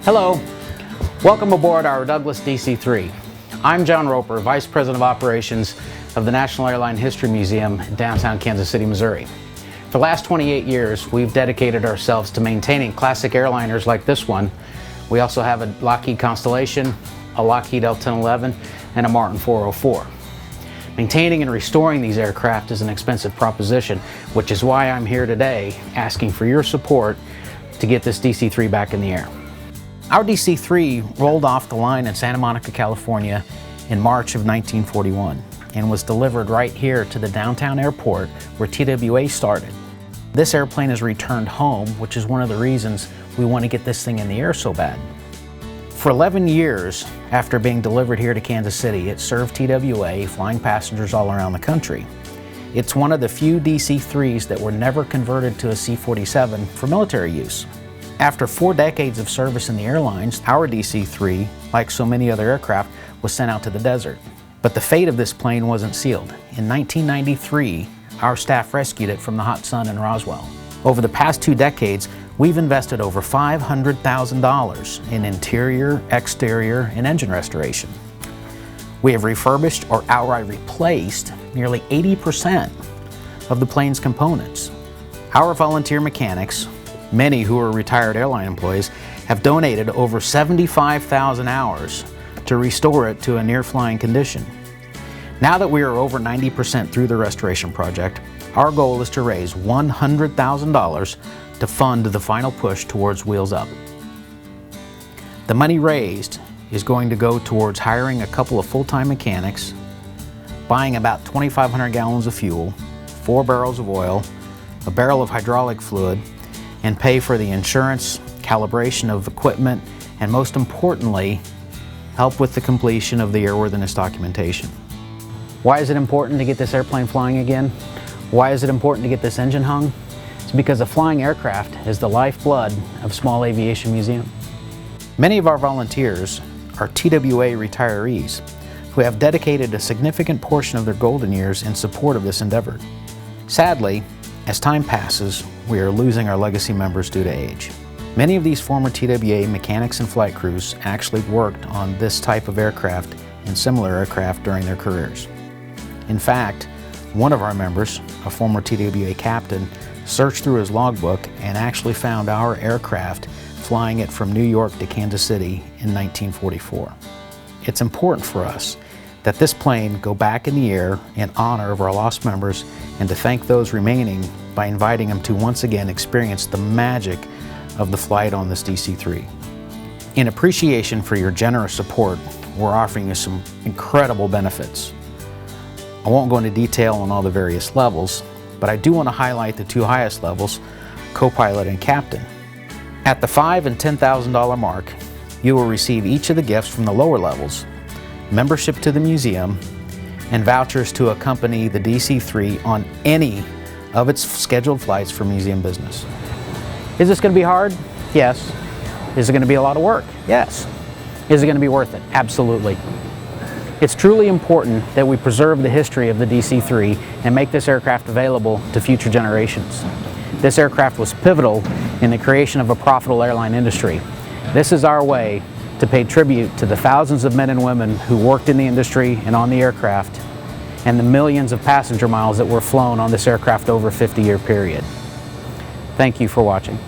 Hello, welcome aboard our Douglas DC-3. I'm John Roper, Vice President of Operations of the National Airline History Museum in downtown Kansas City, Missouri. For the last 28 years, we've dedicated ourselves to maintaining classic airliners like this one. We also have a Lockheed Constellation, a Lockheed L-1011, and a Martin 404. Maintaining and restoring these aircraft is an expensive proposition, which is why I'm here today asking for your support to get this DC-3 back in the air. Our DC-3 rolled off the line in Santa Monica, California in March of 1941 and was delivered right here to the downtown airport where TWA started. This airplane is returned home, which is one of the reasons we want to get this thing in the air so bad. For 11 years after being delivered here to Kansas City, it served TWA, flying passengers all around the country. It's one of the few DC-3s that were never converted to a C-47 for military use. After 4 decades of service in the airlines, our DC-3, like so many other aircraft, was sent out to the desert. But the fate of this plane wasn't sealed. In 1993, our staff rescued it from the hot sun in Roswell. Over the past 2 decades, we've invested over $500,000 in interior, exterior, and engine restoration. We have refurbished or outright replaced nearly 80% of the plane's components. Our volunteer mechanics, many who are retired airline employees, have donated over 75,000 hours to restore it to a near-flying condition. Now that we are over 90% through the restoration project, our goal is to raise $100,000 to fund the final push towards Wheels Up. The money raised is going to go towards hiring a couple of full-time mechanics, buying about 2,500 gallons of fuel, 4 barrels of oil, a barrel of hydraulic fluid, and pay for the insurance, calibration of equipment, and most importantly, help with the completion of the airworthiness documentation. Why is it important to get this airplane flying again? Why is it important to get this engine hung? It's because a flying aircraft is the lifeblood of small aviation museum. Many of our volunteers are TWA retirees who have dedicated a significant portion of their golden years in support of this endeavor. Sadly, as time passes, we are losing our legacy members due to age. Many of these former TWA mechanics and flight crews actually worked on this type of aircraft and similar aircraft during their careers. In fact, one of our members, a former TWA captain, searched through his logbook and actually found our aircraft flying it from New York to Kansas City in 1944. It's important for us that this plane go back in the air in honor of our lost members and to thank those remaining by inviting them to once again experience the magic of the flight on this DC-3. In appreciation for your generous support, we're offering you some incredible benefits. I won't go into detail on all the various levels, but I do want to highlight the 2 highest levels, co-pilot and captain. At the $5,000 and $10,000 mark, you will receive each of the gifts from the lower levels, membership to the museum, and vouchers to accompany the DC-3 on any of its scheduled flights for museum business. Is this going to be hard? Yes. Is it going to be a lot of work? Yes. Is it going to be worth it? Absolutely. It's truly important that we preserve the history of the DC-3 and make this aircraft available to future generations. This aircraft was pivotal in the creation of a profitable airline industry. This is our way to pay tribute to the thousands of men and women who worked in the industry and on the aircraft, and the millions of passenger miles that were flown on this aircraft over a 50-year period. Thank you for watching.